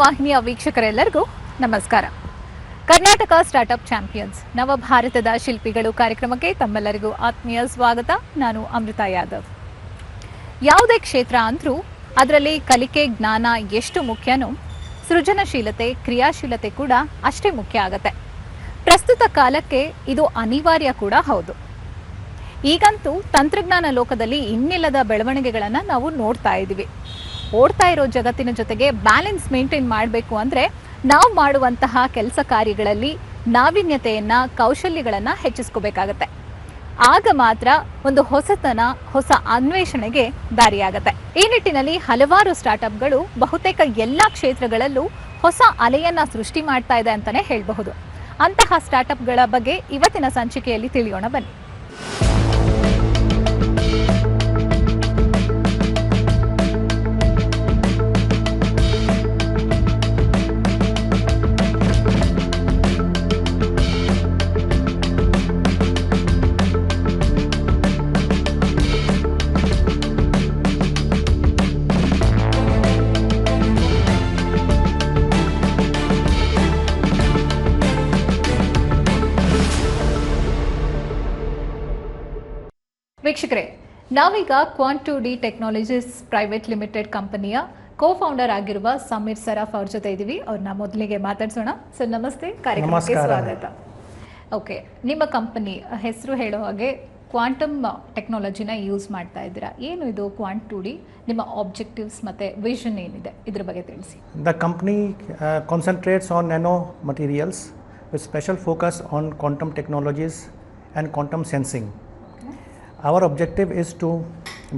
ವಾಹಿನಿಯ ವೀಕ್ಷಕರೆಲ್ಲರಿಗೂ ನಮಸ್ಕಾರ. Karnataka startup champions ನವ ಭಾರತದ ಶಿಲ್ಪಿಗಳು ಕಾರ್ಯಕ್ರಮಕ್ಕೆ ತಮ್ಮೆಲ್ಲರಿಗೂ ಆತ್ಮೀಯ ಸ್ವಾಗತ. ನಾನು ಅಮೃತ ಯಾದವ್. ಯಾವುದೇ ಕ್ಷೇತ್ರ ಅಂದರೂ ಅದರಲ್ಲಿ ಕಲಿಕೆ ಜ್ಞಾನ ಎಷ್ಟು ಮುಖ್ಯನೋ ಸೃಜನಶೀಲತೆ ಕ್ರಿಯಾಶೀಲತೆ ಕೂಡ ಅಷ್ಟೇ ಮುಖ್ಯ ಆಗುತ್ತೆ. ಪ್ರಸ್ತುತ ಕಾಲಕ್ಕೆ ಇದು ಅನಿವಾರ್ಯ ಕೂಡ ಹೌದು. ಈಗಂತೂ ತಂತ್ರಜ್ಞಾನ ಲೋಕದಲ್ಲಿ ಇನ್ನಿಲ್ಲದ ಬೆಳವಣಿಗೆಗಳನ್ನು ನಾವು ನೋಡ್ತಾ ಇದ್ದೀವಿ. ಓಡ್ತಾ ಇರೋ ಜಗತ್ತಿನ ಜೊತೆಗೆ ಬ್ಯಾಲೆನ್ಸ್ ಮೇಂಟೈನ್ ಮಾಡಬೇಕು ಅಂದರೆ ನಾವು ಮಾಡುವಂತಹ ಕೆಲಸ ಕಾರ್ಯಗಳಲ್ಲಿ ನಾವೀನ್ಯತೆಯನ್ನು ಕೌಶಲ್ಯಗಳನ್ನು ಹೆಚ್ಚಿಸ್ಕೋಬೇಕಾಗತ್ತೆ. ಆಗ ಮಾತ್ರ ಒಂದು ಹೊಸತನ ಹೊಸ ಅನ್ವೇಷಣೆಗೆ ದಾರಿಯಾಗತ್ತೆ. ಈ ನಿಟ್ಟಿನಲ್ಲಿ ಹಲವಾರು ಸ್ಟಾರ್ಟ್ಅಪ್ಗಳು ಬಹುತೇಕ ಎಲ್ಲ ಕ್ಷೇತ್ರಗಳಲ್ಲೂ ಹೊಸ ಅಲೆಯನ್ನು ಸೃಷ್ಟಿ ಮಾಡ್ತಾ ಇದೆ ಅಂತಲೇ ಹೇಳಬಹುದು. ಅಂತಹ ಸ್ಟಾರ್ಟ್ಅಪ್ಗಳ ಬಗ್ಗೆ ಇವತ್ತಿನ ಸಂಚಿಕೆಯಲ್ಲಿ ತಿಳಿಯೋಣ ಬನ್ನಿ. ವೀಕ್ಷಕರೇ, ನಾವೀಗ ಕ್ವಾಂಟ್2D ಟೆಕ್ನಾಲಜೀಸ್ ಪ್ರೈವೇಟ್ ಲಿಮಿಟೆಡ್ ಕಂಪನಿಯ ಕೋ-ಫೌಂಡರ್ ಆಗಿರುವ ಸಮೀರ್ ಸರಾಫ್ ಅವ್ರ ಜೊತೆ ಇದ್ದೀವಿ. ಅವ್ರನ್ನ ಮೊದಲಿಗೆ ಮಾತಾಡ್ಸೋಣ. ಸರ್ ನಮಸ್ತೆ, ಕಾರ್ಯಕ್ರಮಕ್ಕೆ ಸ್ವಾಗತ. ಓಕೆ, ನಿಮ್ಮ ಕಂಪನಿ ಹೆಸರು ಹೇಳೋ ಹಾಗೆ ಕ್ವಾಂಟಮ್ ಟೆಕ್ನಾಲಜಿನ ಯೂಸ್ ಮಾಡ್ತಾ ಇದ್ದೀರಾ. ಏನು ಇದು ಕ್ವಾಂಟ್2D? ನಿಮ್ಮ ಆಬ್ಜೆಕ್ಟಿವ್ಸ್ ಮತ್ತು ವಿಷನ್ ಏನಿದೆ ಇದ್ರ ಬಗ್ಗೆ ತಿಳಿಸಿ. The company concentrates on nano materials with special focus on quantum technologies and quantum sensing. Our objective is to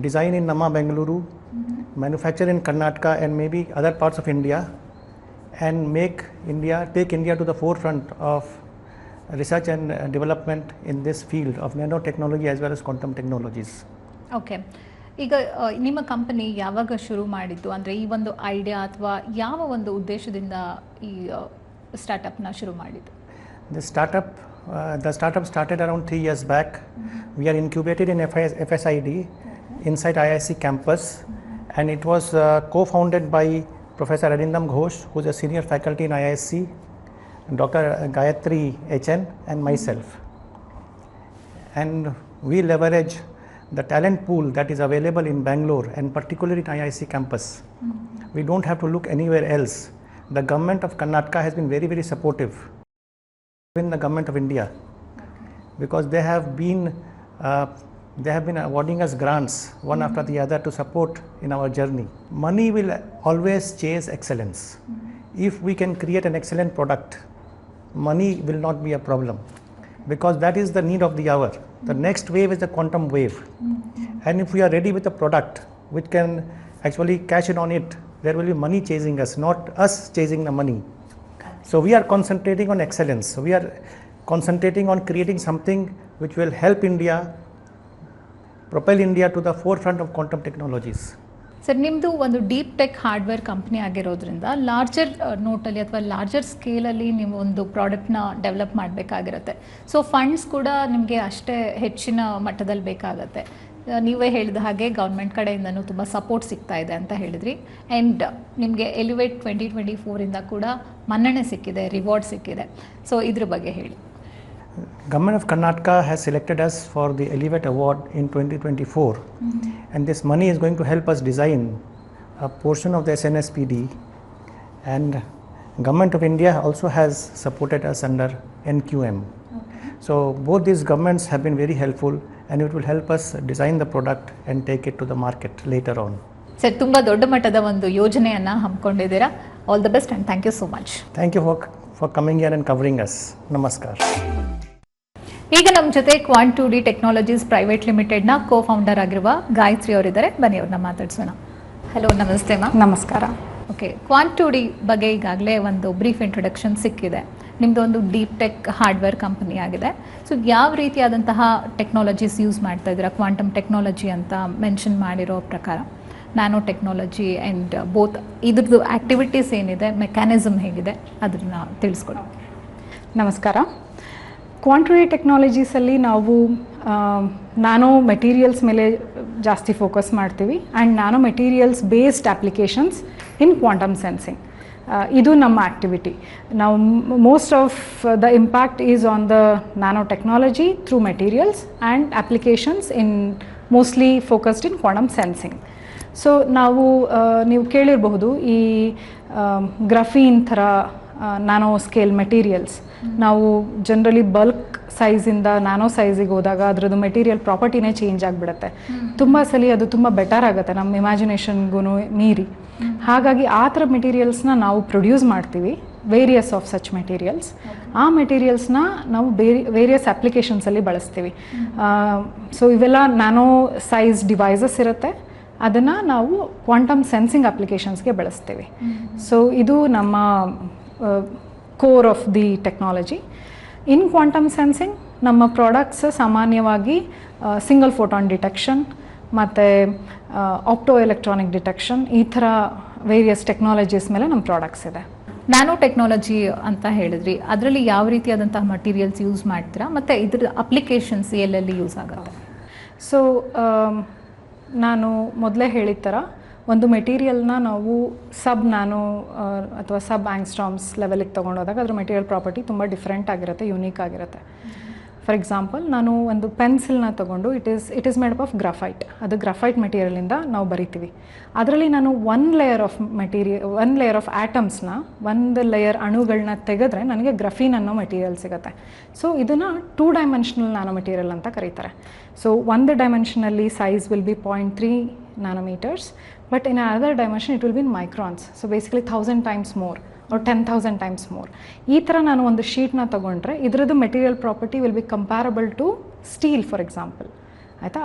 design in Bengaluru, manufacture in Karnataka and maybe other parts of India, and take India to the forefront of research and development in this field of nanotechnology as well as quantum technologies. Okay. ಈಗ ನಿಮ್ಮ company ಯಾವಾಗ ಶುರು ಮಾಡಿದ್ದು? ಅಂದರೆ ಈ ಒಂದು idea ಅಥವಾ ಯಾವ ಒಂದು ಉದ್ದೇಶದಿಂದ ಈ ಸ್ಟಾರ್ಟಪ್ನ ಶುರು ಮಾಡಿದ್ದು? The startup started around 3 years back. We are incubated in FSID inside IISc campus, and it was co-founded by Professor Arindam Ghosh, who is a senior faculty in IISc, Dr. Gayatri HN, and myself. And we leverage the talent pool that is available in Bangalore and particularly in IISc campus. We don't have to look anywhere else. The government of Karnataka has been very, very supportive. In the government of India, because they have been awarding us grants one after the other to support in our journey. Money will always chase excellence. If we can create an excellent product, money will not be a problem, because that is the need of the hour. The next wave is the quantum wave, and if we are ready with a product which can actually cash in on it, there will be money chasing us, not us chasing the money. So we are concentrating on excellence. So we are concentrating on creating something which will help India, propel India to the forefront of quantum technologies. Sir, ನಿಮ್ಮದು ಒಂದು deep tech hardware company ಆಗಿರೋದ್ರಿಂದ larger ನೋಟಲ್ಲಿ ಅಥವಾ larger ಸ್ಕೇಲಲ್ಲಿ ನೀವು ಒಂದು ಪ್ರಾಡಕ್ಟ್ನ develop ಮಾಡಬೇಕಾಗಿರುತ್ತೆ. So funds ಕೂಡ ನಿಮಗೆ ಅಷ್ಟೇ ಹೆಚ್ಚಿನ ಮಟ್ಟದಲ್ಲಿ ಬೇಕಾಗುತ್ತೆ. ನೀವೇ ಹೇಳಿದ ಹಾಗೆ ಗೌರ್ಮೆಂಟ್ ಕಡೆಯಿಂದನೂ ತುಂಬ ಸಪೋರ್ಟ್ ಸಿಗ್ತಾ ಇದೆ ಅಂತ ಹೇಳಿದ್ರಿ. ಆ್ಯಂಡ್ ನಿಮಗೆ ಎಲಿವೇಟ್ 2024 ಕೂಡ ಮನ್ನಣೆ ಸಿಕ್ಕಿದೆ, ರಿವಾರ್ಡ್ ಸಿಕ್ಕಿದೆ. ಸೊ ಇದ್ರ ಬಗ್ಗೆ ಹೇಳಿ. Government of Karnataka has selected us for the Elevate Award in 2024, and this money is going to help us design a portion of the SNSPD, and Government of India also has supported us under NQM. So both these governments have been very helpful, and it will help us design the product and take it to the market later on. Sir, ತುಂಬ ದೊಡ್ಡ ಮಟ್ಟದ ಒಂದು ಯೋಜನೆಯನ್ನು ಹಮ್ಮಿಕೊಂಡಿದ್ದೀರಾ. All the best and thank you so much. Thank you for coming here and covering us. ನಮಸ್ಕಾರ. ಈಗ ನಮ್ಮ ಜೊತೆ ಕ್ವಾಂಟ್2D ಟೆಕ್ನಾಲಜೀಸ್ ಪ್ರೈವೇಟ್ ಲಿಮಿಟೆಡ್ನ ಕೋ-ಫೌಂಡರ್ ಆಗಿರುವ ಗಾಯತ್ರಿ ಅವರಿದ್ದಾರೆ. ಬನ್ನಿ ಅವ್ರನ್ನ ಮಾತಾಡ್ಸೋಣ. ಹಲೋ, ನಮಸ್ತೆ ಮಾ. ನಮಸ್ಕಾರ. ಓಕೆ, ಕ್ವಾಂಟ್2D ಬಗ್ಗೆ ಈಗಾಗಲೇ ಒಂದು ಬ್ರೀಫ್ ಇಂಟ್ರೊಡಕ್ಷನ್ ಸಿಕ್ಕಿದೆ. ನಿಮ್ಮದು ಒಂದು ಡೀಪ್ ಟೆಕ್ ಹಾರ್ಡ್ವೇರ್ ಕಂಪನಿ ಆಗಿದೆ. ಸೊ ಯಾವ ರೀತಿಯಾದಂತಹ ಟೆಕ್ನಾಲಜೀಸ್ ಯೂಸ್ ಮಾಡ್ತಾ ಇದ್ದೀರಾ? ಕ್ವಾಂಟಮ್ ಟೆಕ್ನಾಲಜಿ ಅಂತ ಮೆನ್ಷನ್ ಮಾಡಿರೋ ಪ್ರಕಾರ ನ್ಯಾನೋ ಟೆಕ್ನಾಲಜಿ ಆ್ಯಂಡ್ ಬೋತ್ ಇದ್ರದ್ದು ಆ್ಯಕ್ಟಿವಿಟೀಸ್ ಏನಿದೆ, ಮೆಕ್ಯಾನಿಸಮ್ ಹೇಗಿದೆ, ಅದನ್ನು ತಿಳಿಸ್ಕೊಡಿ. ನಮಸ್ಕಾರ. ಕ್ವಾಂಟ್2D ಟೆಕ್ನಾಲಜೀಸಲ್ಲಿ ನಾವು ನ್ಯಾನೋ ಮೆಟೀರಿಯಲ್ಸ್ ಮೇಲೆ ಜಾಸ್ತಿ ಫೋಕಸ್ ಮಾಡ್ತೀವಿ and nano materials based applications in quantum sensing. ಇದು ನಮ್ಮ ಆ್ಯಕ್ಟಿವಿಟಿ. ನಾವು most of the impact is on the nano technology through materials and applications in mostly focused in quantum sensing. So ನಾವು ನೀವು ಕೇಳಿರಬಹುದು ಈ ಗ್ರಫೀನ್ ಥರ ನ್ಯಾನೋ ಸ್ಕೇಲ್ ಮೆಟೀರಿಯಲ್ಸ್ ನಾವು generally bulk ಸೈಜಿಂದ nano ಸೈಜಿಗೆ ಹೋದಾಗ ಅದರದ್ದು ಮೆಟೀರಿಯಲ್ ಪ್ರಾಪರ್ಟಿನೇ ಚೇಂಜ್ ಆಗಿಬಿಡುತ್ತೆ. ತುಂಬ ಸಲ ಅದು ತುಂಬ ಬೆಟರ್ ಆಗುತ್ತೆ ನಮ್ಮ ಇಮ್ಯಾಜಿನೇಷನ್ಗೂ ಮೀರಿ. ಹಾಗಾಗಿ ಆ ಥರ ಮೆಟೀರಿಯಲ್ಸ್ನ ನಾವು ಪ್ರೊಡ್ಯೂಸ್ ಮಾಡ್ತೀವಿ, ವೇರಿಯಸ್ ಆಫ್ ಸಚ್ ಮೆಟೀರಿಯಲ್ಸ್. ಆ ಮೆಟೀರಿಯಲ್ಸ್ನ ನಾವು ವೇರಿಯಸ್ ಅಪ್ಲಿಕೇಶನ್ಸಲ್ಲಿ ಬಳಸ್ತೀವಿ. ಸೊ ಇವೆಲ್ಲ ನ್ಯಾನೋ ಸೈಜ್ ಡಿವೈಸಸ್ ಇರುತ್ತೆ, ಅದನ್ನು ನಾವು ಕ್ವಾಂಟಮ್ ಸೆನ್ಸಿಂಗ್ ಅಪ್ಲಿಕೇಶನ್ಸ್ಗೆ ಬಳಸ್ತೀವಿ. ಸೊ ಇದು ನಮ್ಮ core of the technology. In quantum sensing ನಮ್ಮ ಪ್ರಾಡಕ್ಟ್ಸ್ ಸಾಮಾನ್ಯವಾಗಿ ಸಿಂಗಲ್ ಫೋಟಾನ್ ಡಿಟೆಕ್ಷನ್ ಮತ್ತು ಆಪ್ಟೋ ಎಲೆಕ್ಟ್ರಾನಿಕ್ ಡಿಟೆಕ್ಷನ್ ಈ ಥರ ವೇರಿಯಸ್ ಟೆಕ್ನಾಲಜೀಸ್ ಮೇಲೆ ನಮ್ಮ ಪ್ರಾಡಕ್ಟ್ಸ್ ಇದೆ. ನ್ಯಾನೋ ಟೆಕ್ನಾಲಜಿ ಅಂತ ಹೇಳಿದ್ರಿ, ಅದರಲ್ಲಿ ಯಾವ ರೀತಿಯಾದಂತಹ ಮಟೀರಿಯಲ್ಸ್ ಯೂಸ್ ಮಾಡ್ತೀರಾ ಮತ್ತು ಇದ್ರ ಅಪ್ಲಿಕೇಶನ್ಸ್ ಎಲ್ಲೆಲ್ಲಿ ಯೂಸ್ ಆಗುತ್ತೆ? ಸೊ ನಾನು ಮೊದಲೇ ಹೇಳಿದ ಥರ ಒಂದು ಮೆಟೀರಿಯಲ್ನ ನಾವು ಸಬ್ ನ್ಯಾನೋ ಅಥವಾ ಸಬ್ ಆಂಗ್ಸ್ಟ್ರಾಮ್ಸ್ ಲೆವೆಲಿಗೆ ತೊಗೊಂಡೋದಾಗ ಅದ್ರ ಮೆಟೀರಿಯಲ್ ಪ್ರಾಪರ್ಟಿ ತುಂಬ ಡಿಫ್ರೆಂಟ್ ಆಗಿರುತ್ತೆ, ಯೂನಿಕ್ ಆಗಿರುತ್ತೆ. ಫಾರ್ ಎಕ್ಸಾಂಪಲ್, ನಾನು ಒಂದು ಪೆನ್ಸಿಲ್ನ ತೊಗೊಂಡು it is made of graphite. ಅದು ಗ್ರಾಫೈಟ್ ಮೆಟೀರಿಯಲಿಂದ ನಾವು ಬರಿತೀವಿ. ಅದರಲ್ಲಿ ನಾನು ಒನ್ ಲೇಯರ್ ಆಫ್ ಆಟಮ್ಸ್ನ, ಒಂದು ಲೇಯರ್ ಅಣುಗಳನ್ನ ತೆಗೆದ್ರೆ ನನಗೆ ಗ್ರಫೀನ್ ಅನ್ನೋ ಮೆಟೀರಿಯಲ್ ಸಿಗುತ್ತೆ. ಸೊ ಇದನ್ನು 2 ಡೈಮೆನ್ಷನಲ್ ನ್ಯಾನೋ ಮೆಟೀರಿಯಲ್ ಅಂತ ಕರೀತಾರೆ. ಸೊ ಒಂದು ಡೈಮೆನ್ಷನಲ್ಲಿ size will be 0.3 nanometers, but in another dimension it will be in microns. So basically 1000 times more or 10,000 times more. ಈ ಥರ ನಾನು ಒಂದು ಶೀಟ್ನ ತೊಗೊಂಡ್ರೆ ಇದರದ್ದು material property will be comparable to steel for example. ಆಯಿತಾ?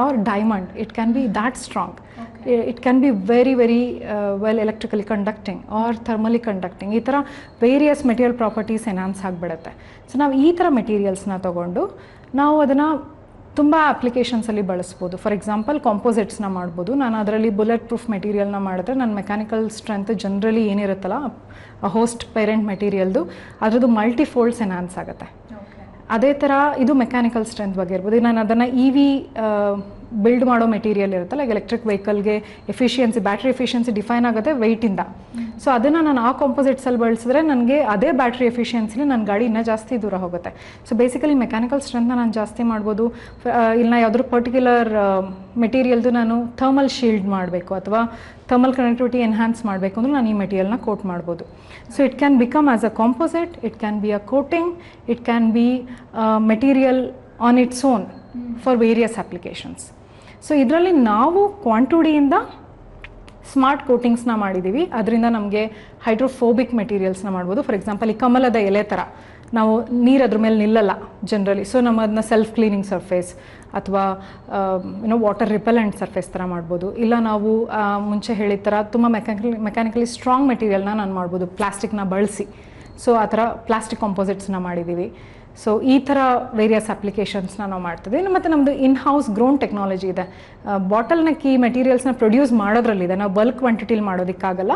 Or diamond, it can be that strong. It can be very well electrically conducting or thermally conducting. ಈ ಥರ ವೇರಿಯಸ್ ಮೆಟೀರಿಯಲ್ ಪ್ರಾಪರ್ಟೀಸ್ ಎನ್ಹಾನ್ಸ್ ಆಗಿಬಿಡುತ್ತೆ. ಸೊ ನಾವು ಈ ಥರ ಮೆಟೀರಿಯಲ್ಸ್ನ ತೊಗೊಂಡು ನಾವು ಅದನ್ನು ತುಂಬ ಅಪ್ಲಿಕೇಶನ್ಸಲ್ಲಿ ಬಳಸ್ಬೋದು. ಫಾರ್ ಎಕ್ಸಾಂಪಲ್ ಕಾಂಪೋಸಿಟ್ಸ್ನ ಮಾಡ್ಬೋದು. ನಾನು ಅದರಲ್ಲಿ ಬುಲೆಟ್ ಪ್ರೂಫ್ ಮೆಟೀರಿಯಲ್ನ ಮಾಡಿದ್ರೆ ನನ್ನ ಮೆಕ್ಯಾನಿಕಲ್ ಸ್ಟ್ರೆಂತ್ ಜನರಲಿ ಏನಿರುತ್ತಲ್ಲ ಹೋಸ್ಟ್ ಪೇರೆಂಟ್ ಮೆಟೀರಿಯಲ್ದು ಅದರದ್ದು ಮಲ್ಟಿಫೋಲ್ಡ್ಸ್ ಎನ್ಹಾನ್ಸ್ ಆಗುತ್ತೆ. ಅದೇ ಥರ ಇದು ಮೆಕ್ಯಾನಿಕಲ್ ಸ್ಟ್ರೆಂತ್ ಬಗ್ಗೆ ಇರ್ಬೋದು. ನಾನು ಅದನ್ನು EV ಬಿಲ್ಡ್ ಮಾಡೋ ಮೆಟೀರಿಯಲ್ ಇರುತ್ತಲ್ಲ, ಎಲೆಕ್ಟ್ರಿಕ್ ವೆಹಿಕಲ್ಗೆ ಎಫಿಷಿಯನ್ಸಿ, ಬ್ಯಾಟ್ರಿ ಎಫಿಷಿಯನ್ಸಿ ಡಿಫೈನ್ ಆಗುತ್ತೆ ವೆಯ್ಟಿಂದ. ಸೊ ಅದನ್ನು ನಾನು ಆ ಕಾಂಪೋಸಿಟ್ಸಲ್ಲಿ ಬಳಸಿದ್ರೆ ನನಗೆ ಅದೇ ಬ್ಯಾಟ್ರಿ ಎಫಿಷಿಯನ್ಸಿಲಿ ನನ್ನ ಗಾಡಿ ಇನ್ನೂ ಜಾಸ್ತಿ ದೂರ ಹೋಗುತ್ತೆ. ಸೊ ಬೇಸಿಕಲಿ ಮೆಕ್ಯಾನಿಕಲ್ ಸ್ಟ್ರೆಂತ್ನ ನಾನು ಜಾಸ್ತಿ ಮಾಡ್ಬೋದು. ಇಲ್ಲ ಯಾವುದ್ರ ಪರ್ಟಿಕ್ಯುಲರ್ ಮೆಟೀರಿಯಲ್ದು ನಾನು ಥರ್ಮಲ್ ಶೀಲ್ಡ್ ಮಾಡಬೇಕು ಅಥವಾ ಥರ್ಮಲ್ ಕನೆಕ್ಟಿವಿಟಿ ಎನ್ಹಾನ್ಸ್ ಮಾಡಬೇಕು ಅಂದ್ರೆ ನಾನು ಈ ಮೆಟೀರಿಯಲ್ನ ಕೋಟ್ ಮಾಡ್ಬೋದು. So it can become as a composite, it can be a coating, it can be material on its own for various applications. So ಇದರಲ್ಲಿ ನಾವು ಕ್ವಾಂಟುಡಿಯಿಂದ ಸ್ಮಾರ್ಟ್ ಕೋಟಿಂಗ್ಸ್ನ ಮಾಡಿದ್ದೀವಿ. ಅದರಿಂದ ನಮಗೆ ಹೈಡ್ರೋಫೋಬಿಕ್ ಮೆಟೀರಿಯಲ್ಸ್ನ ಮಾಡ್ಬೋದು. ಫಾರ್ ಎಕ್ಸಾಂಪಲ್, ಈ ಕಮಲದ ಎಲೆ ಥರ ನಾವು ನೀರು ಅದ್ರ ಮೇಲೆ ನಿಲ್ಲಲ್ಲ ಜನರಲಿ. ಸೊ ನಮ್ಮ ಅದನ್ನ ಸೆಲ್ಫ್ ಕ್ಲೀನಿಂಗ್ ಸರ್ಫೇಸ್ ಅಥವಾ ವಾಟರ್ ರಿಪೆಲೆಂಟ್ ಸರ್ಫೇಸ್ ಥರ ಮಾಡ್ಬೋದು. ಇಲ್ಲ ನಾವು ಮುಂಚೆ ಹೇಳಿದ ಥರ ತುಂಬ ಮೆಕ್ಯಾನಿಕಲಿ ಸ್ಟ್ರಾಂಗ್ ಮೆಟೀರಿಯಲ್ನ ನಾನು ಮಾಡ್ಬೋದು ಪ್ಲಾಸ್ಟಿಕ್ನ ಬಳಸಿ. ಸೊ ಆ ಥರ ಪ್ಲಾಸ್ಟಿಕ್ ಕಾಂಪೋಸಿಟ್ಸ್ನ ಮಾಡಿದ್ದೀವಿ. ಸೊ ಈ ಥರ ವೇರಿಯಸ್ ಅಪ್ಲಿಕೇಶನ್ಸ್ನ ನಾವು ಮಾಡ್ತಿದ್ದೀವಿ. ಮತ್ತು ನಮ್ಮದು ಇನ್ ಹೌಸ್ ಗ್ರೋನ್ ಟೆಕ್ನಾಲಜಿ ಇದೆ. ಬಾಟಲ್ನೆಕ್ ಈ ಮೆಟೀರಿಯಲ್ಸ್ನ ಪ್ರೊಡ್ಯೂಸ್ ಮಾಡೋದ್ರಲ್ಲಿದೆ, ನಾವು ಬಲ್ಕ್ ಕ್ವಾಂಟಿಟಿಲಿ ಮಾಡೋದಕ್ಕಾಗಲ್ಲ.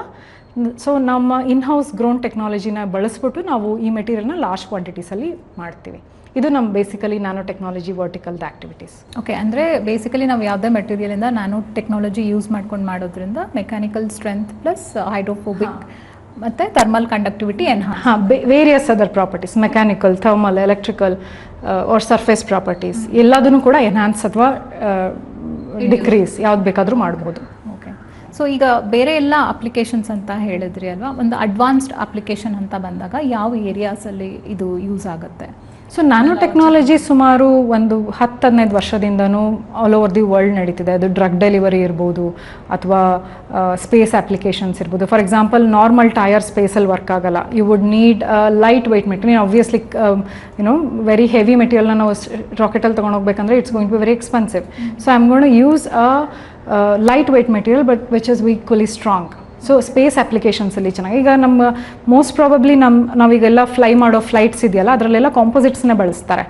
ಸೊ ನಮ್ಮ ಇನ್ ಹೌಸ್ ಗ್ರೋನ್ ಟೆಕ್ನಾಲಜಿನ ಬಳಸ್ಬಿಟ್ಟು ನಾವು ಈ ಮೆಟೀರಿಯಲ್ನ ಲಾರ್ಜ್ ಕ್ವಾಂಟಿಟೀಸಲ್ಲಿ ಮಾಡ್ತೀವಿ. ಇದು ನಮ್ಮ ಬೇಸಿಕಲಿ ನ್ಯಾನೋ ಟೆಕ್ನಾಲಜಿ ವರ್ಟಿಕಲ್ದ ಆ್ಯಕ್ಟಿವಿಟೀಸ್. ಓಕೆ, ಅಂದರೆ ಬೇಸಿಕಲಿ ನಾವು ಯಾವುದೇ ಮೆಟೀರಿಯಲಿಂದ ನ್ಯಾನೋ ಟೆಕ್ನಾಲಜಿ ಯೂಸ್ ಮಾಡ್ಕೊಂಡು ಮಾಡೋದ್ರಿಂದ ಮೆಕ್ಯಾನಿಕಲ್ ಸ್ಟ್ರೆಂತ್ ಪ್ಲಸ್ ಹೈಡ್ರೋಫೋಬಿಕ್ ಮತ್ತು thermal conductivity various other properties, mechanical, thermal, electrical or surface properties ಎಲ್ಲದನ್ನು ಕೂಡ ಎನ್ಹಾನ್ಸ್ ಅಥವಾ ಡಿಕ್ರೀಸ್ ಯಾವ್ದು ಬೇಕಾದರೂ ಮಾಡ್ಬೋದು. ಓಕೆ, ಸೊ ಈಗ ಬೇರೆ ಎಲ್ಲ ಅಪ್ಲಿಕೇಶನ್ಸ್ ಅಂತ ಹೇಳಿದ್ರಿ ಅಲ್ವಾ, ಒಂದು ಅಡ್ವಾನ್ಸ್ಡ್ ಅಪ್ಲಿಕೇಶನ್ ಅಂತ ಬಂದಾಗ ಯಾವ ಏರಿಯಾಸಲ್ಲಿ ಇದು ಯೂಸ್ ಆಗುತ್ತೆ? ಸೊ ನ್ಯಾನೋ ಟೆಕ್ನಾಲಜಿ ಸುಮಾರು ಒಂದು 10-15 ವರ್ಷದಿಂದನೂ ಆಲ್ ಓವರ್ ದಿ ವರ್ಲ್ಡ್ ನಡೀತಿದೆ. ಅದು ಡ್ರಗ್ ಡೆಲಿವರಿ ಇರ್ಬೋದು ಅಥವಾ ಸ್ಪೇಸ್ ಅಪ್ಲಿಕೇಶನ್ಸ್ ಇರ್ಬೋದು. ಫಾರ್ ಎಕ್ಸಾಂಪಲ್, ನಾರ್ಮಲ್ ಟೈರ್ ಸ್ಪೇಸಲ್ಲಿ ವರ್ಕ್ ಆಗಲ್ಲ. You would need light weight material. Obviously very heavy ಮೆಟೀರಿಯಲ್ನ ನಾವು ರಾಕೆಟಲ್ಲಿ ತೊಗೊಂಡೋಗ್ಬೇಕಂದ್ರೆ it's going to be very expensive. So I am going to use a light weight material but which is equally strong. So space ಅಪ್ಲಿಕೇಶನ್ಸಲ್ಲಿ ಚೆನ್ನಾಗಿ, ಈಗ ನಮ್ಮ most probably ನಾವೀಗೆಲ್ಲ fly ಮಾಡೋ ಫ್ಲೈಟ್ಸ್ ಇದೆಯಲ್ಲ ಅದರಲ್ಲೆಲ್ಲ ಕಾಂಪೋಸಿಟ್ಸ್ನೇ ಬಳಸ್ತಾರೆ.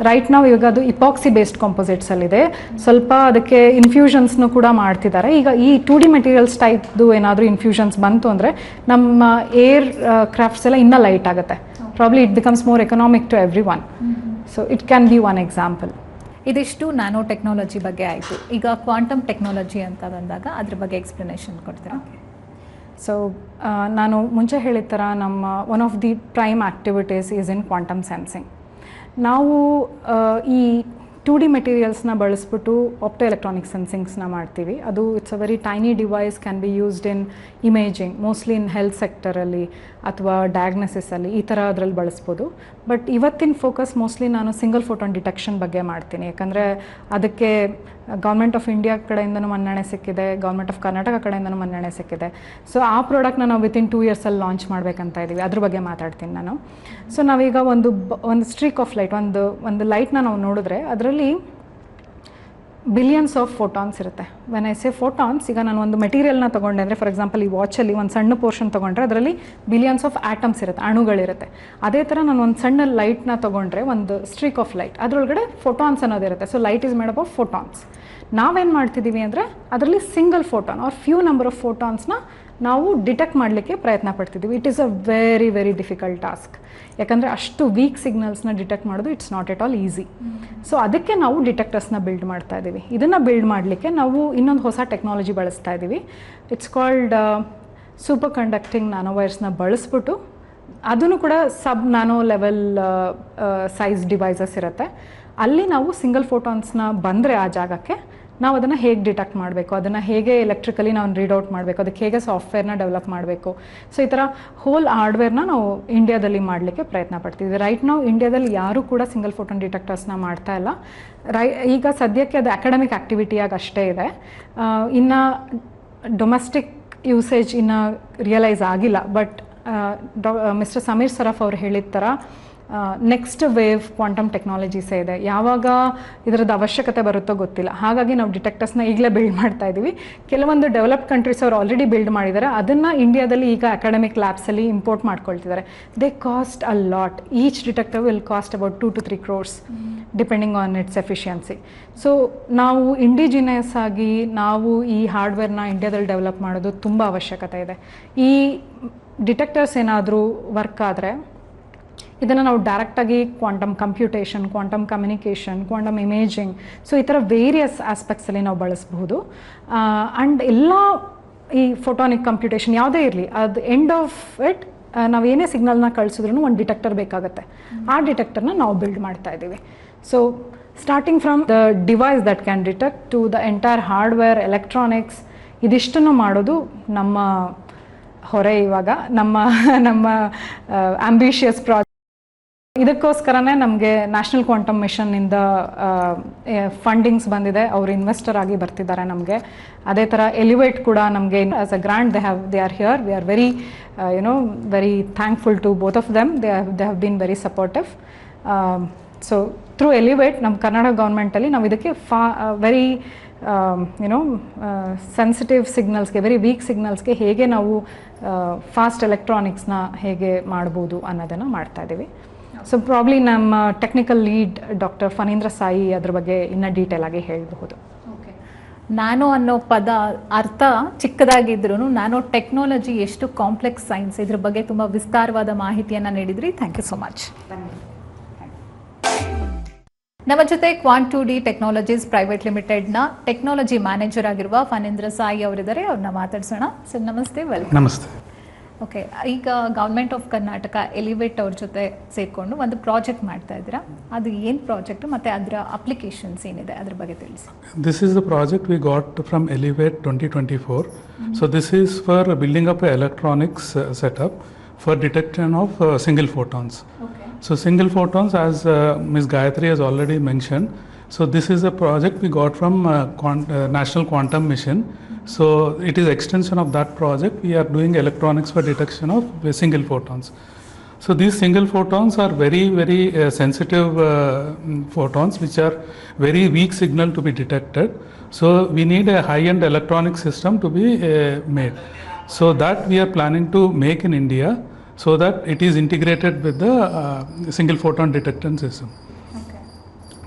ರೈಟ್ ನಾವು ಇವಾಗ ಅದು ಇಪಾಕ್ಸಿ ಬೇಸ್ಡ್ ಕಾಂಪೋಸಿಟ್ಸಲ್ಲಿದೆ. ಸ್ವಲ್ಪ ಅದಕ್ಕೆ ಇನ್ಫ್ಯೂಷನ್ಸ್ನು ಕೂಡ ಮಾಡ್ತಿದ್ದಾರೆ. ಈಗ ಈ 2D ಮೆಟೀರಿಯಲ್ಸ್ ಟೈಪ್ದು ಏನಾದರೂ ಇನ್ಫ್ಯೂಷನ್ಸ್ ಬಂತು ಅಂದರೆ ನಮ್ಮ ಏರ್ ಕ್ರಾಫ್ಟ್ಸ್ ಎಲ್ಲ ಇನ್ನೂ ಲೈಟ್ ಆಗುತ್ತೆ. Probably it becomes more economic to everyone. So it can be one example. ಇದಿಷ್ಟು ನ್ಯಾನೋ ಟೆಕ್ನಾಲಜಿ ಬಗ್ಗೆ ಆಯಿತು. ಈಗ ಕ್ವಾಂಟಮ್ ಟೆಕ್ನಾಲಜಿ ಅಂತ ಬಂದಾಗ ಅದ್ರ ಬಗ್ಗೆ ಎಕ್ಸ್ಪ್ಲನೇಷನ್ ಕೊಡ್ತೀರಾ? ಸೊ ನಾನು ಮುಂಚೆ ಹೇಳಿದ ಥರ ನಮ್ಮ one of the prime activities is in quantum sensing. ನಾವು ಈ 2D ಮೆಟೀರಿಯಲ್ಸ್ನ ಬಳಸ್ಬಿಟ್ಟು ಆಪ್ಟೋ ಎಲೆಕ್ಟ್ರಾನಿಕ್ ಸೆನ್ಸಿಂಗ್ಸ್ನ ಮಾಡ್ತೀವಿ. ಅದು it's a very tiny device, can be used in imaging, mostly in health ಸೆಕ್ಟರಲ್ಲಿ ಅಥವಾ ಡಯಾಗ್ನೋಸಿಸಲ್ಲಿ ಈ ಥರ ಅದರಲ್ಲಿ ಬಳಸ್ಬೋದು. ಬಟ್ ಇವತ್ತಿನ ಫೋಕಸ್ ಮೋಸ್ಟ್ಲಿ ನಾನು ಸಿಂಗಲ್ ಫೋಟಾನ್ ಡಿಟೆಕ್ಷನ್ ಬಗ್ಗೆ ಮಾಡ್ತೀನಿ. ಯಾಕಂದರೆ ಅದಕ್ಕೆ ಗೌರ್ಮೆಂಟ್ ಆಫ್ ಇಂಡಿಯಾ ಕಡೆಯಿಂದನೂ ಮನ್ನಣೆ ಸಿಕ್ಕಿದೆ, ಗೌರ್ಮೆಂಟ್ ಆಫ್ ಕರ್ನಾಟಕ ಕಡೆಯಿಂದನೂ ಮನ್ನಣೆ ಸಿಕ್ಕಿದೆ. ಸೊ ಆ ಪ್ರಾಡಕ್ಟ್ನ ನಾವು ವಿತಿನ್ 2 ಇಯರ್ಸಲ್ಲಿ ಲಾಂಚ್ ಮಾಡಬೇಕಂತ ಇದ್ದೀವಿ. ಅದ್ರ ಬಗ್ಗೆ ಮಾತಾಡ್ತೀನಿ ನಾನು. ಸೊ ನಾವೀಗ ಒಂದು ಸ್ಟ್ರೀಕ್ ಆಫ್ ಲೈಟ್, ಒಂದು ಲೈಟ್ನ ನಾವು ನೋಡಿದ್ರೆ ಅದರಲ್ಲಿ ಬಿಲಿಯನ್ಸ್ ಆಫ್ ಫೋಟಾನ್ಸ್ ಇರುತ್ತೆ. ವೆನ್ ಐ ಸೇ ಫೋಟಾನ್ಸ್, ಈಗ ನಾನು ಒಂದು ಮೆಟೀರಿಯಲ್ನ ತೊಗೊಂಡೆ ಅಂದರೆ ಫಾರ್ ಎಕ್ಸಾಂಪಲ್ ಈ ವಾಚಲ್ಲಿ ಒಂದು ಸಣ್ಣ ಪೋರ್ಷನ್ ತೊಗೊಂಡ್ರೆ ಅದರಲ್ಲಿ ಬಿಲಿಯನ್ಸ್ ಆಫ್ ಆಟಮ್ಸ್ ಇರುತ್ತೆ, ಅಣುಗಳಿರುತ್ತೆ. ಅದೇ ಥರ ನಾನು ಒಂದು ಸಣ್ಣ ಲೈಟ್ನ ತೊಗೊಂಡ್ರೆ, ಒಂದು ಸ್ಟ್ರೀಕ್ ಆಫ್ ಲೈಟ್, ಅದರೊಳಗಡೆ ಫೋಟಾನ್ಸ್ ಅನ್ನೋದಿರುತ್ತೆ. So light is made up of photons. ನಾವೇನು ಮಾಡ್ತಿದ್ದೀವಿ ಅಂದರೆ ಅದರಲ್ಲಿ single photon or few number of ಫೋಟಾನ್ಸ್ನ ನಾವು ಡಿಟೆಕ್ಟ್ ಮಾಡಲಿಕ್ಕೆ ಪ್ರಯತ್ನ ಪಡ್ತಿದ್ದೀವಿ. It is a very very difficult task. ಯಾಕಂದರೆ ಅಷ್ಟು ವೀಕ್ ಸಿಗ್ನಲ್ಸ್ನ ಡಿಟೆಕ್ಟ್ ಮಾಡೋದು it's not at all easy. So ಅದಕ್ಕೆ ನಾವು ಡಿಟೆಕ್ಟರ್ಸ್ನ ಬಿಲ್ಡ್ ಮಾಡ್ತಾ ಇದ್ದೀವಿ. ಇದನ್ನು ಬಿಲ್ಡ್ ಮಾಡಲಿಕ್ಕೆ ನಾವು ಇನ್ನೊಂದು ಹೊಸ ಟೆಕ್ನಾಲಜಿ ಬಳಸ್ತಾ ಇದ್ದೀವಿ. ಇಟ್ಸ್ ಕಾಲ್ಡ್ ಸೂಪರ್ ಕಂಡಕ್ಟಿಂಗ್ ನ್ಯಾನೋವೈರ್ಸ್ನ ಬಳಸ್ಬಿಟ್ಟು, ಅದನ್ನು ಕೂಡ ಸಬ್ ನ್ಯಾನೋ ಲೆವೆಲ್ ಸೈಜ್ ಡಿವೈಸಸ್ ಇರುತ್ತೆ. ಅಲ್ಲಿ ನಾವು ಸಿಂಗಲ್ ಫೋಟಾನ್ಸ್ನ ಬಂದರೆ ಆ ಜಾಗಕ್ಕೆ ನಾವು ಅದನ್ನು ಹೇಗೆ ಡಿಟೆಕ್ಟ್ ಮಾಡಬೇಕು, ಅದನ್ನು ಹೇಗೆ ಎಲೆಕ್ಟ್ರಿಕಲಿ ನಾವು ರೀಡ್ಔಟ್ ಮಾಡಬೇಕು, ಅದಕ್ಕೆ ಹೇಗೆ ಸಾಫ್ಟ್ವೇರ್ನ ಡೆವಲಪ್ ಮಾಡಬೇಕು. ಸೊ ಈ ಥರ ಹೋಲ್ ಹಾರ್ಡ್ವೇರ್ನ ನಾವು ಇಂಡಿಯಾದಲ್ಲಿ ಮಾಡಲಿಕ್ಕೆ ಪ್ರಯತ್ನ ಪಡ್ತಿದ್ವಿ. ರೈಟ್ ನಾವು ಇಂಡಿಯಾದಲ್ಲಿ ಯಾರೂ ಕೂಡ ಸಿಂಗಲ್ ಫೋಟಾನ್ ಡಿಟೆಕ್ಟರ್ಸ್ನ ಮಾಡ್ತಾ ಇಲ್ಲ. ಈಗ ಸದ್ಯಕ್ಕೆ ಅದು ಅಕಾಡೆಮಿಕ್ ಆ್ಯಕ್ಟಿವಿಟಿಯಾಗಿ ಅಷ್ಟೇ ಇದೆ. ಇನ್ನು ಡೊಮೆಸ್ಟಿಕ್ ಯೂಸೇಜ್ ಇನ್ನು ರಿಯಲೈಸ್ ಆಗಿಲ್ಲ. ಬಟ್ ಮಿಸ್ಟರ್ ಸಮೀರ್ ಸರಫ್ ಅವ್ರು ಹೇಳಿದ ಥರ ನೆಕ್ಸ್ಟ್ ವೇವ್ ಕ್ವಾಂಟಮ್ ಟೆಕ್ನಾಲಜೀಸೇ ಇದೆ. ಯಾವಾಗ ಇದರದ್ದು ಅವಶ್ಯಕತೆ ಬರುತ್ತೋ ಗೊತ್ತಿಲ್ಲ. ಹಾಗಾಗಿ ನಾವು ಡಿಟೆಕ್ಟರ್ಸ್ನ ಈಗಲೇ ಬಿಲ್ಡ್ ಮಾಡ್ತಾ ಇದ್ದೀವಿ. ಕೆಲವೊಂದು ಡೆವಲಪ್ಡ್ ಕಂಟ್ರೀಸ್ ಅವರು ಆಲ್ರೆಡಿ ಬಿಲ್ಡ್ ಮಾಡಿದ್ದಾರೆ. ಅದನ್ನು ಇಂಡಿಯಾದಲ್ಲಿ ಈಗ ಅಕಾಡೆಮಿಕ್ ಲ್ಯಾಬ್ಸಲ್ಲಿ ಇಂಪೋರ್ಟ್ ಮಾಡ್ಕೊಳ್ತಿದ್ದಾರೆ. They cost a lot. Each detector will cost about 2 to 3 crores depending on its efficiency. So ನಾವು ಇಂಡಿಜಿನಿಯಸ್ ಆಗಿ ನಾವು ಈ ಹಾರ್ಡ್ವೇರ್ನ ಇಂಡಿಯಾದಲ್ಲಿ ಡೆವಲಪ್ ಮಾಡೋದು ತುಂಬ ಅವಶ್ಯಕತೆ ಇದೆ. ಈ ಡಿಟೆಕ್ಟರ್ಸ್ ಏನಾದರೂ ವರ್ಕ್ ಆದರೆ ಇದನ್ನು ನಾವು ಡೈರೆಕ್ಟಾಗಿ quantum computation, quantum communication, quantum imaging, so ಈ ಥರ ವೇರಿಯಸ್ ಆಸ್ಪೆಕ್ಟ್ಸಲ್ಲಿ ನಾವು ಬಳಸಬಹುದು. ಆ್ಯಂಡ್ ಎಲ್ಲ ಈ ಫೋಟಾನಿಕ್ ಕಂಪ್ಯೂಟೇಷನ್ ಯಾವುದೇ ಇರಲಿ, ಅದು ಎಂಡ್ ಆಫ್ ಇಟ್ ನಾವೇನೇ ಸಿಗ್ನಲ್ನ ಕಳಿಸಿದ್ರೂ ಒಂದು ಡಿಟೆಕ್ಟರ್ ಬೇಕಾಗುತ್ತೆ. ಆ ಡಿಟೆಕ್ಟರ್ನ ನಾವು ಬಿಲ್ಡ್ ಮಾಡ್ತಾ ಇದ್ದೀವಿ. So starting from the device that can detect to the entire hardware, electronics, ಇದಿಷ್ಟನ್ನು ಮಾಡೋದು ನಮ್ಮ ಹೊರೆ ಇವಾಗ, ನಮ್ಮ ಆಂಬಿಷಿಯಸ್ ಪ್ರಾಜೆಕ್ಟ್. ಇದಕ್ಕೋಸ್ಕರನೇ ನಮಗೆ ನ್ಯಾಷನಲ್ ಕ್ವಾಂಟಮ್ ಮಿಷನ್ನಿಂದ ಫಂಡಿಂಗ್ಸ್ ಬಂದಿದೆ. ಅವರು ಇನ್ವೆಸ್ಟರ್ ಆಗಿ ಬರ್ತಿದ್ದಾರೆ ನಮಗೆ. ಅದೇ ಥರ ಎಲಿವೇಟ್ ಕೂಡ ನಮಗೆ as a grant they are here. We are very very thankful to both of them. They have been very supportive. So through Elevate ನಮ್ಮ ಕರ್ನಾಟಕ ಗೌರ್ಮೆಂಟಲ್ಲಿ ನಾವು ಇದಕ್ಕೆ ವೆರಿ ಸೆನ್ಸಿಟಿವ್ ಸಿಗ್ನಲ್ಸ್ಗೆ, ವೆರಿ ವೀಕ್ ಸಿಗ್ನಲ್ಸ್ಗೆ ಹೇಗೆ ನಾವು ಫಾಸ್ಟ್ ಎಲೆಕ್ಟ್ರಾನಿಕ್ಸ್ನ ಹೇಗೆ ಮಾಡ್ಬೋದು ಅನ್ನೋದನ್ನು ಮಾಡ್ತಾ ಇದ್ದೀವಿ. ಸೊ ಪ್ರಾಬ್ಲಿ ನಮ್ಮ technical lead doctor Phanindra Sai ಅದ್ರ ಬಗ್ಗೆ ಇನ್ನೂ ಡೀಟೇಲ್ ಆಗಿ ಹೇಳಬಹುದು. ಓಕೆ, ನ್ಯಾನೋ ಅನ್ನೋ ಪದ ಅರ್ಥ ಚಿಕ್ಕದಾಗಿದ್ರೂ ನ್ಯಾನೋ ಟೆಕ್ನಾಲಜಿ ಎಷ್ಟು ಕಾಂಪ್ಲೆಕ್ಸ್ ಸೈನ್ಸ್, ಇದ್ರ ಬಗ್ಗೆ ತುಂಬ ವಿಸ್ತಾರವಾದ ಮಾಹಿತಿಯನ್ನು ನೀಡಿದ್ರಿ. Thank you so much. ನಮ್ಮ ಜೊತೆ ಕ್ವಾಂಟ್2D ಟೆಕ್ನಾಲಜೀಸ್ ಪ್ರೈವೇಟ್ ಲಿಮಿಟೆಡ್ನ ಟೆಕ್ನಾಲಜಿ ಮ್ಯಾನೇಜರ್ ಆಗಿರುವ ಫಣೀಂದ್ರ ಸಾಯಿ ಅವರಿದ್ದಾರೆ. ಅವ್ರನ್ನ ಮಾತಾಡ್ಸೋಣ. ಸರ್ ನಮಸ್ತೆ, ವೆಲ್ಕಮ್. ನಮಸ್ತೆ. ಓಕೆ, ಈಗ ಗೌರ್ಮೆಂಟ್ ಆಫ್ ಕರ್ನಾಟಕ ಎಲಿವೇಟ್ ಅವ್ರ ಜೊತೆ ಸೇರಿಕೊಂಡು ಒಂದು ಪ್ರಾಜೆಕ್ಟ್ ಮಾಡ್ತಾ ಇದ್ದೀರಾ. ಅದು ಏನು ಪ್ರಾಜೆಕ್ಟ್ ಮತ್ತು ಅದರ ಅಪ್ಲಿಕೇಶನ್ಸ್ ಏನಿದೆ ಅದ್ರ ಬಗ್ಗೆ ತಿಳಿಸಿ. This is the project we got from Elevate 2024. So this is for building up a electronics setup for detection of single photons. Okay. So single photons, as Ms. Gayatri has already mentioned, so this is a project we got from National Quantum Mission. So it is extension of that project. We are doing electronics for detection of single photons. So these single photons are very, very sensitive photons, which are very weak signal to be detected. So we need a high-end electronic system to be made. So that we are planning to make in India, so that it is integrated with the single photon detection system.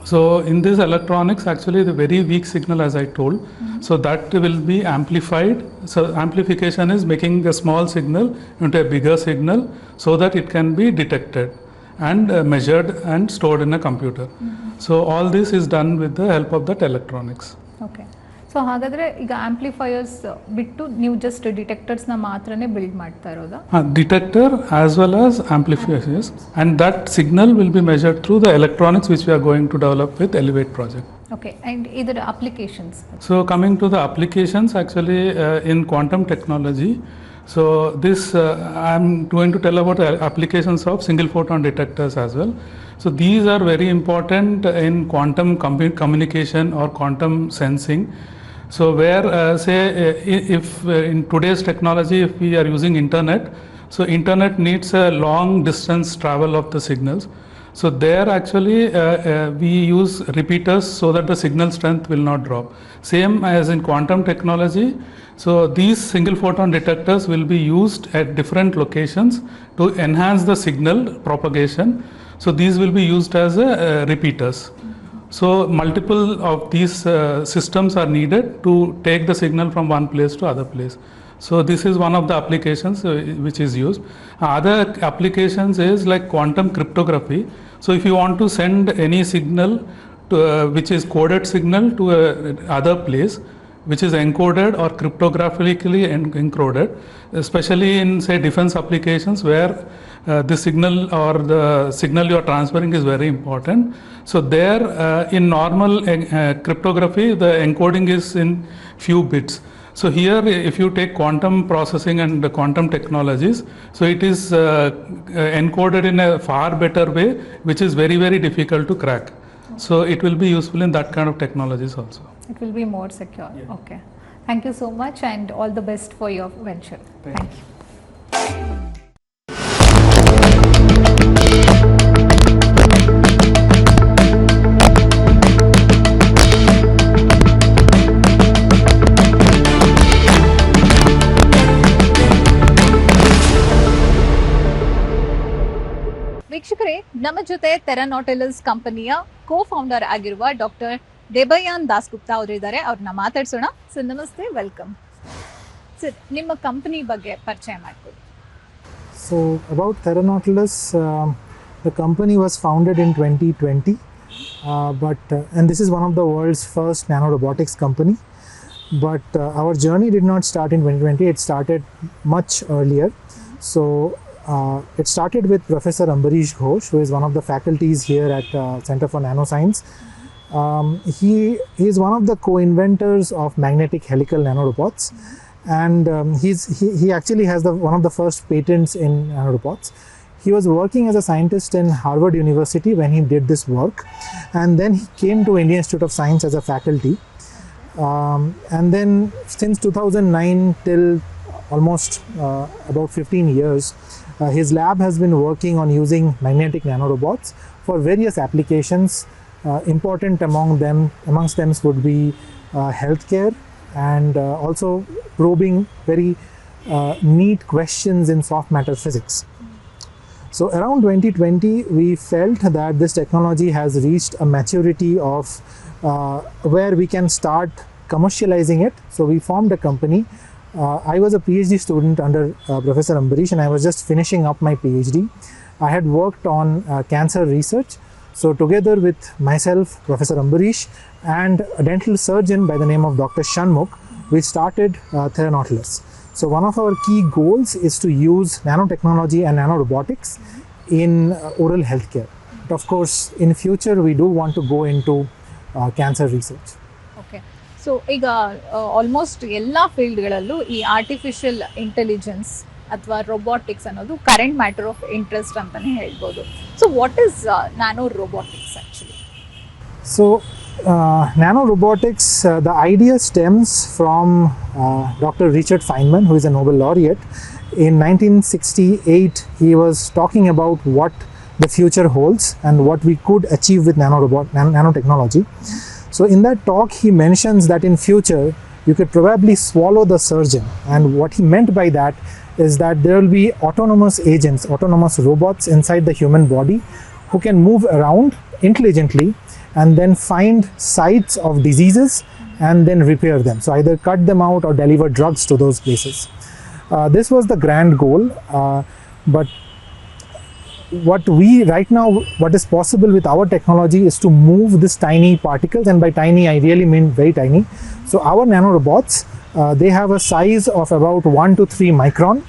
So in this electronics, actually the very weak signal, as I told, so that will be amplified. So amplification is making a small signal into a bigger signal so that it can be detected and measured and stored in a computer. So all this is done with the help of that electronics. Okay. So ಹಾಗಾದರೆ ಈಗ amplifiers ಬಿಟ್ಟು ನೀವು just ಡಿಟೆಕ್ಟರ್ಸ್ನ ಮಾತ್ರನೇ build ಮಾಡ್ತಾ ಇರೋದಾ? Detector as well as amplifiers, yes. And that signal will be measured through the electronics which we are going to develop with Elevate project. Okay, and ಇದರ applications? So coming to the applications, actually in quantum technology, so this I'm going to tell about the applications of single photon detectors as well. So these are very important in quantum communication or quantum sensing. So where say if in today's technology, if we are using internet, so internet needs a long distance travel of the signals. So there actually we use repeaters so that the signal strength will not drop. Same as in quantum technology, so these single photon detectors will be used at different locations to enhance the signal propagation. So these will be used as repeaters. So multiple of these systems are needed to take the signal from one place to other place. So this is one of the applications which is used. Other applications is like quantum cryptography. So if you want to send any signal to, which is coded signal to other place, which is encoded or cryptographically encoded, especially in say defense applications where the signal or the signal you are transferring is very important. So there in normal cryptography, the encoding is in few bits. So here if you take quantum processing and the quantum technologies, so it is encoded in a far better way, which is very, very difficult to crack. So it will be useful in that kind of technologies also. It will be more secure. Yeah. Okay. Thank you so much and all the best for your venture. Thank you. ವೀಕ್ಷಕರೇ, ನಮ್ಮ ಜೊತೆ ಥೆರನಾಟಿಲಸ್ ಕಂಪನಿಯ ಕೋ-ಫೌಂಡರ್ ಆಗಿರುವ doctor ದೇಬಯಾನ್ Dasgupta ಅವರು ಇದ್ದಾರೆ. ಅವ್ರನ್ನ ಮಾತಾಡ್ಸೋಣ. Sir ನಮಸ್ತೆ, ವೆಲ್ಕಮ್. ಸರ್, ನಿಮ್ಮ ಕಂಪನಿ ಬಗ್ಗೆ ಪರಿಚಯ ಮಾಡಿಕೊಡಿ. So about Theranautilus, the company was founded in 2020, and this is one of the world's first nanorobotics company. But our journey did not start in 2020; it started much earlier. So it started with Professor Ambarish Ghosh, who is one of the faculties here at Center for Nanoscience. He is one of the co-inventors of magnetic helical nanorobots, and he actually has one of the first patents in nanorobots. He was working as a scientist in Harvard University when he did this work, and then he came to Indian Institute of Science as a faculty. And then since 2009 till almost about 15 years, his lab has been working on using magnetic nanorobots for various applications. Important amongst them would be healthcare and also probing very neat questions in soft matter physics. So around 2020, we felt that this technology has reached a maturity of where we can start commercializing it. So we formed a company. I was a PhD student under Professor Ambarish, and I was just finishing up my PhD. I had worked on cancer research. So together with myself, Professor Ambarish, and a dental surgeon by the name of Dr. Shanmukh, we started Theranautilus. So one of our key goals is to use nanotechnology and nanorobotics in oral healthcare. But of course, in future, we do want to go into cancer research. Okay, so ಈಗ almost ಎಲ್ಲ ಫೀಲ್ಡ್ಗಳಲ್ಲೂ ಈ artificial intelligence ಅಥವಾ robotics ಅನ್ನೋದು current matter of interest ಅಂತಲೇ ಹೇಳ್ಬೋದು. So what is nano robotics actually? So nanorobotics, the idea stems from Dr. Richard Feynman, who is a Nobel laureate. In 1968, he was talking about what the future holds and what we could achieve with nanotechnology. So in that talk, he mentions that in future, you could probably swallow the surgeon. And what he meant by that is that there will be autonomous agents, autonomous robots inside the human body who can move around intelligently and then find sites of diseases and then repair them. So either cut them out or deliver drugs to those places. This was the grand goal, but what is possible with our technology is to move this tiny particles, and by tiny I really mean very tiny. So our nanorobots, they have a size of about 1 to 3 micron,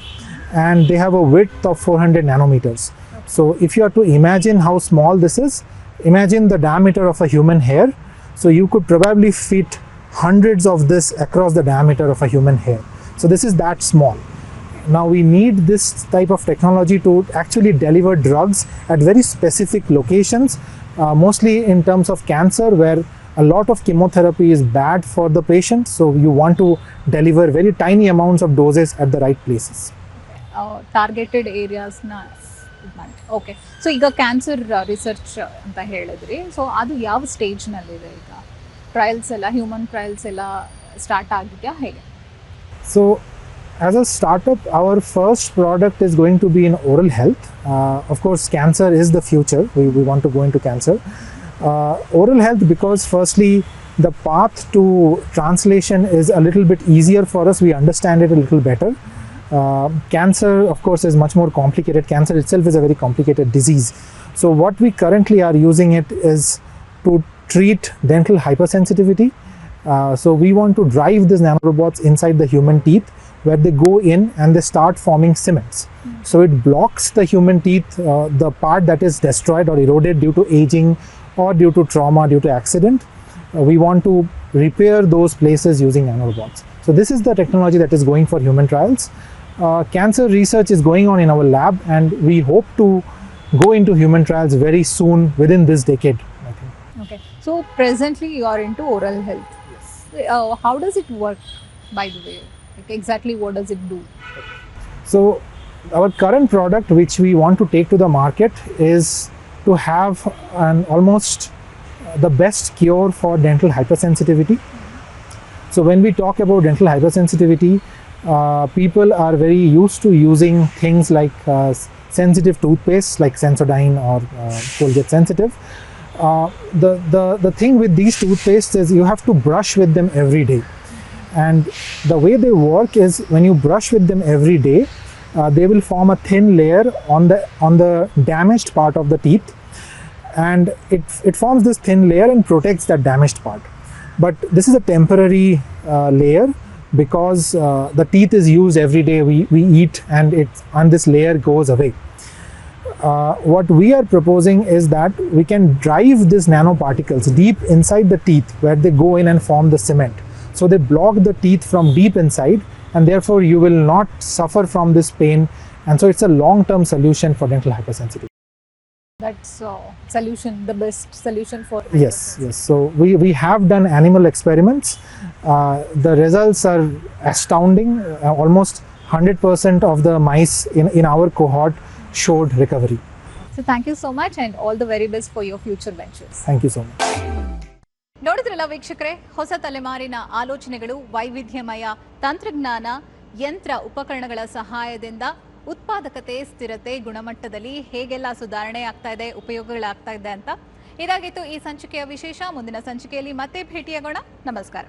and they have a width of 400 nanometers. So if you are to imagine how small this is, imagine the diameter of a human hair. So you could probably fit hundreds of this across the diameter of a human hair. So this is that small. Now we need this type of technology to actually deliver drugs at very specific locations, mostly in terms of cancer, where a lot of chemotherapy is bad for the patient. So you want to deliver very tiny amounts of doses at the right places. Targeted ಏರಿಯಾಸ್ನ ಇದು ಮಾಡಿ. Okay, so ಈಗ cancer research ಅಂತ ಹೇಳಿದ್ರಿ, so ಅದು ಯಾವ ಸ್ಟೇಜ್ನಲ್ಲಿದೆ ಈಗ? Trials ಎಲ್ಲ, ಹ್ಯೂಮನ್ ಟ್ರಯಲ್ಸ್ ಎಲ್ಲ ಸ್ಟಾರ್ಟ್ ಆಗಿದೆಯಾ, ಹೇಗೆ? So as a startup, our first product is going to be in oral health. Of course, cancer is the future. We want to go into cancer. Oral health, because firstly, the path to translation is a little bit easier for us. We understand it a little better. Cancer, of course, is much more complicated. Cancer itself is a very complicated disease. So what we currently are using it is to treat dental hypersensitivity. So we want to drive these nanorobots inside the human teeth, where they go in and they start forming cements. So it blocks the human teeth, the part that is destroyed or eroded due to aging or due to trauma, due to accident. We want to repair those places using nanorobots. So this is the technology that is going for human trials. Cancer research is going on in our lab, and we hope to go into human trials very soon, within this decade, I think. Okay, so presently you are into oral health. Yes. How does it work, by the way? Like exactly what does it do? So our current product, which we want to take to the market, is to have an almost the best cure for dental hypersensitivity. So when we talk about dental hypersensitivity, people are very used to using things like sensitive toothpaste like Sensodyne or Colgate Sensitive. The thing with these toothpastes is you have to brush with them every day. And the way they work is, when you brush with them every day, they will form a thin layer on the damaged part of the teeth, and it forms this thin layer and protects that damaged part. But this is a temporary layer, because the teeth is used every day. We eat, and this layer goes away. What we are proposing is that we can drive these nanoparticles deep inside the teeth, where they go in and form the cement. So they block the teeth from deep inside, and therefore you will not suffer from this pain. And so it's a long-term solution for dental hypersensitivity. That's solution, the best solution for Yes. So we have done animal experiments. The results are astounding. Almost 100% of the mice in our cohort showed recovery. So thank you so much, and all the very best for your future ventures. Thank you so much. ನೋಡಿದ್ರಲ್ಲ ವೀಕ್ಷಕರೇ, ಹೊಸ ತಲೆಮಾರಿನ ಆಲೋಚನೆಗಳು, ವೈವಿಧ್ಯಮಯ ತಂತ್ರಜ್ಞಾನ, ಯಂತ್ರ ಉಪಕರಣಗಳ ಸಹಾಯದಿಂದ ಉತ್ಪಾದಕತೆ, ಸ್ಥಿರತೆ, ಗುಣಮಟ್ಟದಲ್ಲಿ ಹೇಗೆಲ್ಲ ಸುಧಾರಣೆ ಆಗ್ತಾ ಇದೆ, ಉಪಯೋಗಗಳಾಗ್ತಾ ಇದೆ ಅಂತ. ಇದಾಗಿತ್ತು ಈ ಸಂಚಿಕೆಯ ವಿಶೇಷ. ಮುಂದಿನ ಸಂಚಿಕೆಯಲ್ಲಿ ಮತ್ತೆ ಭೇಟಿಯಾಗೋಣ. ನಮಸ್ಕಾರ.